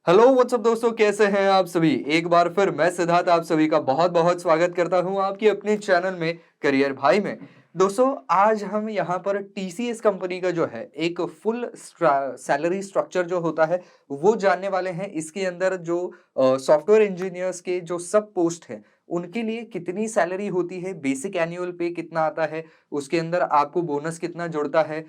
Hello what's up दोस्तों, कैसे हैं आप सभी। एक बार फिर मैं सिद्धार्थ आप सभी का बहुत बहुत स्वागत करता हूं आपके अपने चैनल में करियर भाई में। दोस्तों, आज हम यहां पर टीसीएस कंपनी का जो है एक फुल सैलरी स्ट्रक्चर जो होता है वो जानने वाले हैं। इसके अंदर जो सॉफ्टवेयर इंजीनियर्स के जो सब पोस्ट हैं उनके लिए कितनी सैलरी होती है, बेसिक एनुअल पे कितना आता है, उसके अंदर आपको बोनस कितना जुड़ता है,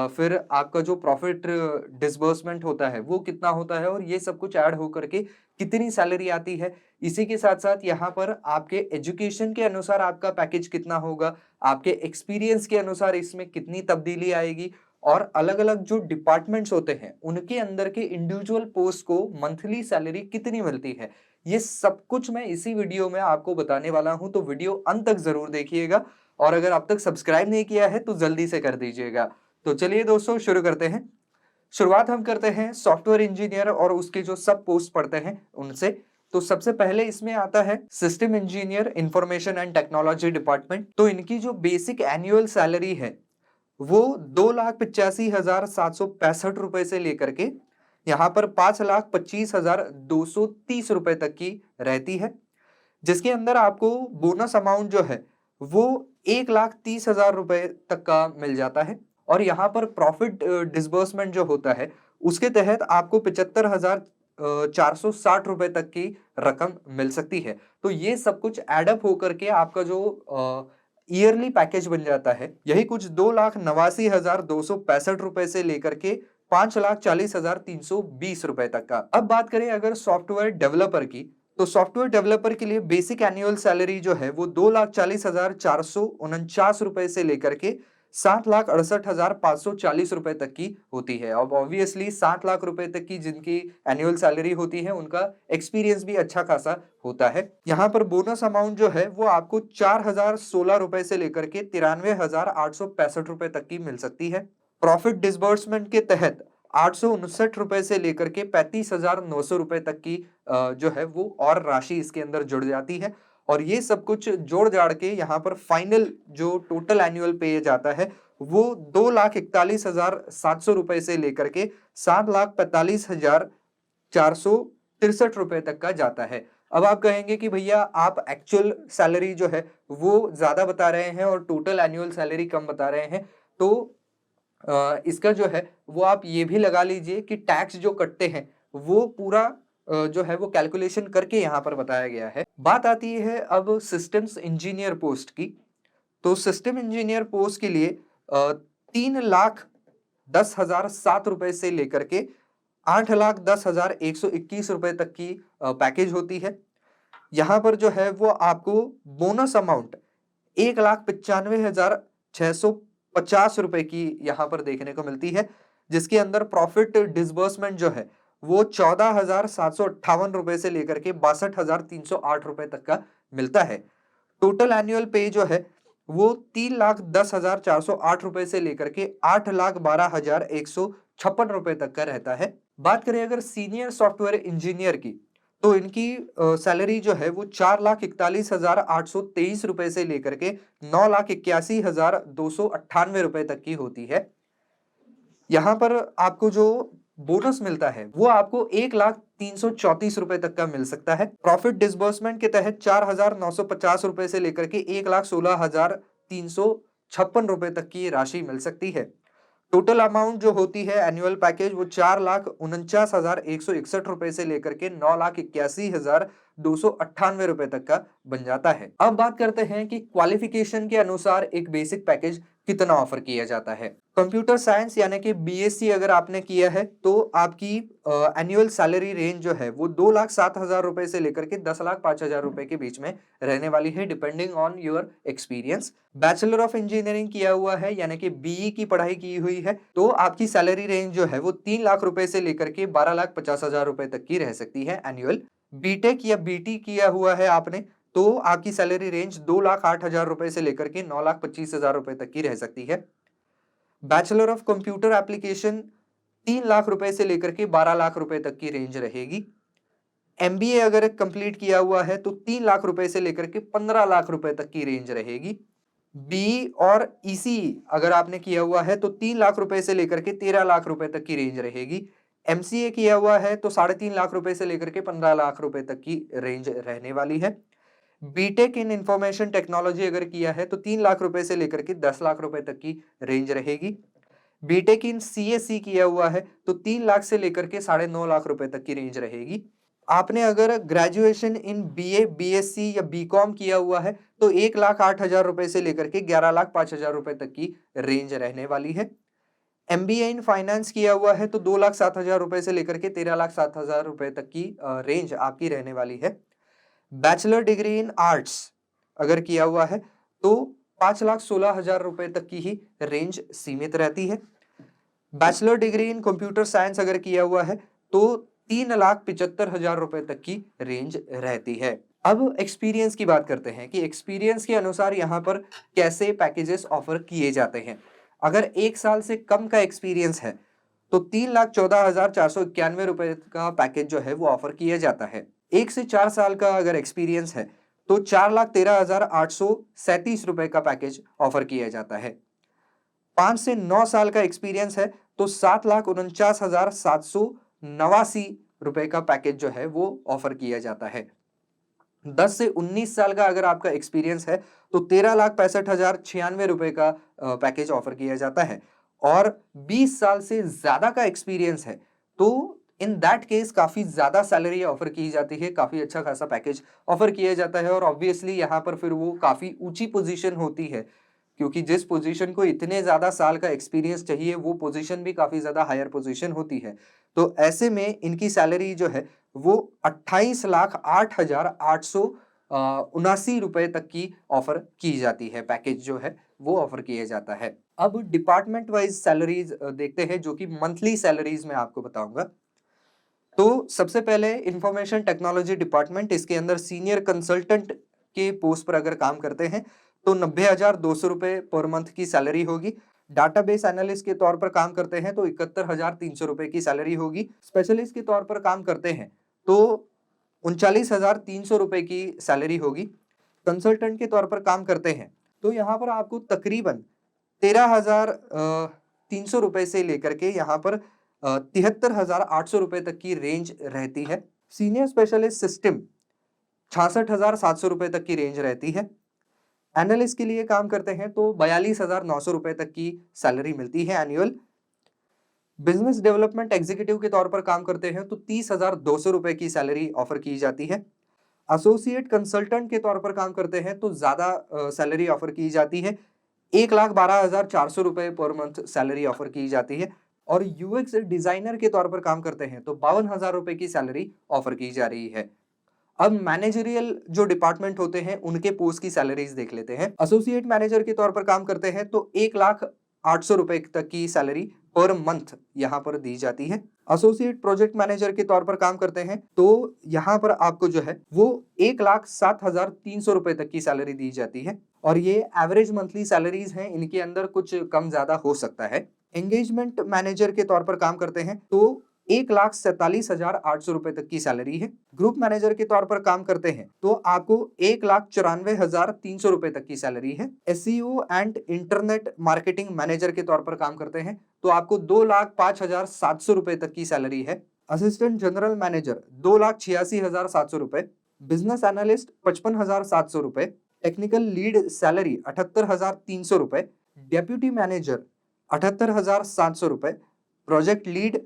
फिर आपका जो प्रॉफिट डिसबर्समेंट होता है वो कितना होता है, और ये सब कुछ ऐड होकर के कितनी सैलरी आती है। इसी के साथ साथ यहाँ पर आपके एजुकेशन के अनुसार आपका पैकेज कितना होगा, आपके एक्सपीरियंस के अनुसार इसमें कितनी तब्दीली आएगी, और अलग अलग जो डिपार्टमेंट्स होते हैं उनके अंदर के इंडिविजुअल पोस्ट को मंथली सैलरी कितनी मिलती है, ये सब कुछ मैं इसी वीडियो में आपको बताने वाला हूं। तो वीडियो अंत तक जरूर देखिएगा, और अगर अब तक सब्सक्राइब नहीं किया है तो जल्दी से कर दीजिएगा। तो चलिए दोस्तों, शुरू करते हैं। शुरुआत हम करते हैं सॉफ्टवेयर इंजीनियर और उसके जो सब पोस्ट पढ़ते हैं उनसे। तो सबसे पहले इसमें आता है system engineer information and technology department. तो इनकी जो बेसिक एनुअल सैलरी है वो 2,85,765 से लेकर के यहाँ पर 5,25,230 रुपए तक की रहती है, जिसके अंदर आपको बोनस अमाउंट जो है वो 1,30,000 रुपए तक का मिल जाता है। और यहाँ पर प्रॉफिट डिसबर्समेंट जो होता है उसके तहत आपको 75,460 रुपए तक की रकम मिल सकती है। तो ये सब कुछ एडअप होकर के आपका जो ईयरली पैकेज बन जाता है, यही कुछ 2,89,265 रुपए से लेकर के 5,40,320 रुपए तक का। अब बात करें अगर सॉफ्टवेयर डेवलपर की, तो सॉफ्टवेयर डेवलपर के लिए बेसिक एनुअल सैलरी जो है वो 2,40,449 रुपए से लेकर के 7,68,540 रुपए तक की होती है। अब ऑब्वियसली 7 लाख रुपए तक की जिनकी एनुअल सैलरी होती है उनका एक्सपीरियंस भी अच्छा खासा होता है। यहाँ पर बोनस अमाउंट जो है वो आपको 4,016 रुपए से लेकर के 93,865 रुपए तक की मिल सकती है। प्रॉफिट डिसबर्समेंट के तहत 859 रुपए से लेकर के 35,900 रुपए तक की जो है वो और राशि इसके अंदर जुड़ जाती है। और ये सब कुछ जोड़ जाड़ के यहाँ पर फाइनल जो टोटल एनुअल पे जाता है वो 2,41,700 रुपए से लेकर के 7,45,463 रुपए तक का जाता है। अब आप कहेंगे कि भैया आप एक्चुअल सैलरी जो है वो ज्यादा बता रहे हैं और टोटल एनुअल सैलरी कम बता रहे हैं। तो इसका जो है वो आप ये भी लगा लीजिए कि टैक्स जो कटते हैं वो पूरा जो है वो कैलकुलेशन करके यहाँ पर बताया गया है। बात आती है अब सिस्टम्स इंजीनियर पोस्ट की। तो सिस्टम इंजीनियर पोस्ट के लिए 3,10,007 रुपए से लेकर के 8,10,121 रुपए तक की पैकेज होती है। यहाँ पर जो है वो आपको बोनस अमाउंट 1,95,650 रुपए की यहाँ पर देखने को मिलती है, जिसके अंदर प्रॉफिट डिसबर्समेंट जो है वो 14,758 रुपए से लेकर के 62,308 रुपए तक का मिलता है। टोटल एनुअल पे जो है वो 3,10,408 रुपए से लेकर के 8,12,156 रुपए तक का रहता है। बात करें अगर सीनियर सॉफ्टवेयर इंजीनियर की, तो इनकी सैलरी जो है वो 4,41,823 रुपए से लेकर के 9,81,298 रुपए तक की होती है। यहाँ पर आपको जो बोनस मिलता है वो आपको 1,03,34 रुपए तक का मिल सकता है। प्रॉफिट डिसबर्समेंट के तहत 4,950 रुपए से लेकर के 1,16,356 रुपए तक की राशि मिल सकती है। टोटल अमाउंट जो होती है एनुअल पैकेज वो 4,49,161 रुपए से लेकर के 9,81,298 रुपए तक का बन जाता है। अब बात करते हैं कि क्वालिफिकेशन के अनुसार एक बेसिक पैकेज कितना ऑफर किया जाता है। कंप्यूटर साइंस यानी कि बीएससी अगर आपने किया है तो आपकी एनुअल सैलरी रेंज जो है वो 2,07,000 रुपए से लेकर के 10,05,000 रुपए के बीच में रहने वाली है, depending on your experience. Bachelor of engineering किया हुआ है यानी कि बीई की पढ़ाई की हुई है तो आपकी सैलरी रेंज जो है वो 3 लाख रुपए से लेकर के 12,50,000 रुपए तक की रह सकती है एनुअल। बीटेक या बीटी किया हुआ है आपने तो आपकी सैलरी रेंज 2,08,000 रुपए से लेकर के 9,25,000 रुपए तक की रह सकती है। Bachelor of computer application 3 lakh रुपए से लेकर के 12 लाख रुपए तक की रेंज रहेगी। एमबीए अगर कंप्लीट किया हुआ है तो 3 लाख रुपए से लेकर के 15 लाख रुपए तक की रेंज रहेगी। बी और ईसी अगर आपने किया हुआ है तो 3 लाख रुपए से लेकर के 13 लाख रुपए तक की रेंज रहेगी। एमसीए किया हुआ है तो 3.5 लाख रुपए से लेकर के 15 लाख रुपए तक की रेंज रहने वाली है। बीटेक इन इंफॉर्मेशन टेक्नोलॉजी अगर किया है तो 3 लाख रुपए से लेकर के 10 लाख रुपए तक की रेंज रहेगी। बीटेक इन सीएससी किया हुआ है तो 3 लाख से लेकर के 9.5 लाख रुपए तक की रेंज रहेगी। आपने अगर ग्रेजुएशन इन बीए, बीएससी या बीकॉम किया हुआ है तो 1,08,000 रुपए से लेकर के 11,05,000 रुपए तक की रेंज रहने वाली है। एमबीए इन फाइनेंस किया हुआ है तो 2,07,000 रुपए से लेकर के 13,07,000 रुपए तक की रेंज आपकी रहने वाली है। बैचलर डिग्री इन आर्ट्स अगर किया हुआ है तो 5,16,000 रुपए तक की ही रेंज सीमित रहती है। Bachelor degree in computer science अगर किया हुआ है तो 3,75,000 रुपए तक की रेंज रहती है। अब एक्सपीरियंस की बात करते हैं कि एक्सपीरियंस के अनुसार यहाँ पर कैसे पैकेजेस ऑफर किए जाते हैं। अगर 1 साल से कम का एक्सपीरियंस है तो 3,14,491 रुपए का पैकेज जो है वो ऑफर किया जाता है। 1 से 4 साल का अगर एक्सपीरियंस है तो 4,13,837 रुपए का पैकेज ऑफर किया जाता है। 5 से 9 साल का एक्सपीरियंस है तो 7,49,789 रुपए का पैकेज जो है वो ऑफर किया जाता है। 10 से 19 साल का अगर आपका एक्सपीरियंस है तो 13,65,096 रुपए का पैकेज ऑफर किया जाता है। और 20 साल से ज्यादा का एक्सपीरियंस है तो इन दैट केस काफी ज्यादा सैलरी ऑफर की जाती है, काफी अच्छा खासा पैकेज ऑफर किया जाता है। और ऑब्वियसली यहाँ पर फिर वो काफी ऊंची पोजीशन होती है, क्योंकि जिस पोजीशन को इतने ज्यादा साल का एक्सपीरियंस चाहिए वो पोजीशन भी काफी ज्यादा हायर पोजीशन होती है। तो ऐसे में इनकी सैलरी जो है वो 28,08,879 रुपए तक की ऑफर की जाती है। पैकेज जो है वो ऑफर किया जाता है। अब डिपार्टमेंट वाइज सैलरीज देखते हैं, जो कि मंथली सैलरीज में आपको बताऊंगा। तो सबसे पहले इंफॉर्मेशन टेक्नोलॉजी डिपार्टमेंट, इसके अंदर सीनियर कंसल्टेंट के पोस्ट पर अगर काम करते हैं तो 90,200 रुपए पर मंथ की सैलरी होगी। डाटाबेस एनालिस्ट के तौर पर काम करते हैं तो 71,300 रुपए की सैलरी होगी। स्पेशलिस्ट के तौर पर काम करते हैं तो 39,300 रुपए की सैलरी होगी। कंसल्टेंट के तौर पर काम करते हैं तो यहाँ पर आपको तकरीबन 13,300 रुपए से लेकर के यहाँ पर 73,800 रुपए तक की रेंज रहती है। सीनियर स्पेशलिस्ट सिस्टम 66,700 रुपए तक की रेंज रहती है। एनालिस्ट के लिए काम करते हैं तो 42,900 रुपए तक की सैलरी मिलती है एनुअल। बिजनेस डेवलपमेंट एग्जीक्यूटिव के तौर पर काम करते हैं तो 30,200 रुपए की सैलरी ऑफर की जाती है। एसोसिएट कंसल्टेंट के तौर पर काम करते हैं तो ज्यादा सैलरी ऑफर की जाती है। 1,12,400 रुपए पर मंथ सैलरी ऑफर की जाती है। और यूएक्स डिजाइनर के तौर पर काम करते हैं तो 52,000 रुपए की सैलरी ऑफर की जा रही है। अब मैनेजरियल जो डिपार्टमेंट होते हैं उनके पोस्ट की सैलरीज देख लेते हैं। एसोसिएट मैनेजर के तौर पर काम करते हैं तो 1,08,000 रुपए तक की सैलरी पर मंथ यहाँ पर दी जाती है। एसोसिएट प्रोजेक्ट मैनेजर के तौर पर काम करते हैं तो यहाँ पर आपको जो है वो 1,07,300 रुपए तक की सैलरी दी जाती है। और ये एवरेज मंथली सैलरीज हैं, इनके अंदर कुछ कम ज्यादा हो सकता है। एंगेजमेंट मैनेजर के तौर पर काम करते हैं तो 1,47,800 रुपए तक की सैलरी है। ग्रुप मैनेजर के तौर पर काम करते हैं तो आपको 1,94,300 रुपए तक की सैलरी है। SEO and internet marketing manager के तौर पर काम करते हैं तो आपको 2,05,700 रुपए तक की सैलरी है। असिस्टेंट जनरल मैनेजर 2,86,700 रुपए। बिजनेस एनालिस्ट 55,700 रुपए। टेक्निकल लीड सैलरी 78,300 रुपए। डेप्यूटी मैनेजर 78,700 रुपए। प्रोजेक्ट लीड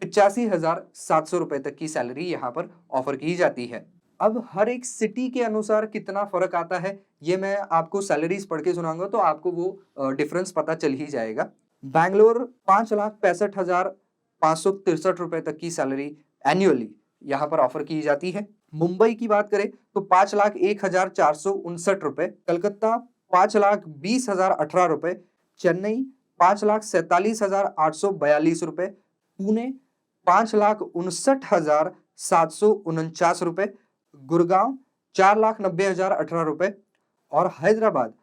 85,700 रुपए तक की सैलरी यहाँ पर ऑफर की जाती है। अब हर एक सिटी के अनुसार कितना फर्क आता है ये मैं आपको सैलरीज पढ़ के सुनाऊंगा तो आपको वो डिफरेंस पता चल ही जाएगा। बैंगलोर 5,65,563 रुपए तक की सैलरी एनुअली यहाँ पर ऑफर की जाती है। मुंबई की बात करें तो 5,01,459 रुपए। कलकत्ता 5,20,018 रुपए। चेन्नई 5,47,842 रुपए। पुणे 5,59,749 रुपए। गुड़गांव 4,90,018 रुपए। और हैदराबाद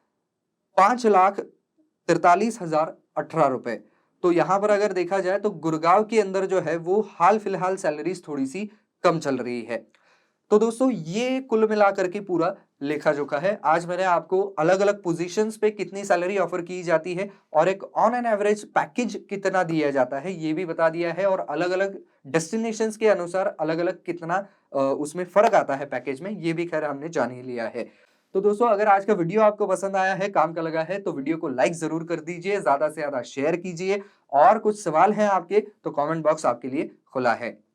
5,43,018 रुपए। तो यहाँ पर अगर देखा जाए तो गुड़गांव के अंदर जो है वो हाल फिलहाल सैलरीज थोड़ी सी कम चल रही है। तो दोस्तों ये कुल मिलाकर के पूरा लेखा जोखा है। आज मैंने आपको अलग अलग पोजीशंस पे कितनी सैलरी ऑफर की जाती है और एक ऑन एन एवरेज पैकेज कितना दिया जाता है ये भी बता दिया है। और अलग अलग डेस्टिनेशंस के अनुसार अलग-अलग कितना उसमें फ़र्क आता है पैकेज में, ये भी खैर हमने जान ही लिया है। तो दोस्तों अगर आज का वीडियो आपको पसंद आया है, काम का लगा है, तो वीडियो को लाइक ज़रूर कर दीजिए, ज़्यादा से ज़्यादा शेयर कीजिए और कुछ सवाल हैं आपके तो कमेंट बॉक्स आपके लिए खुला है।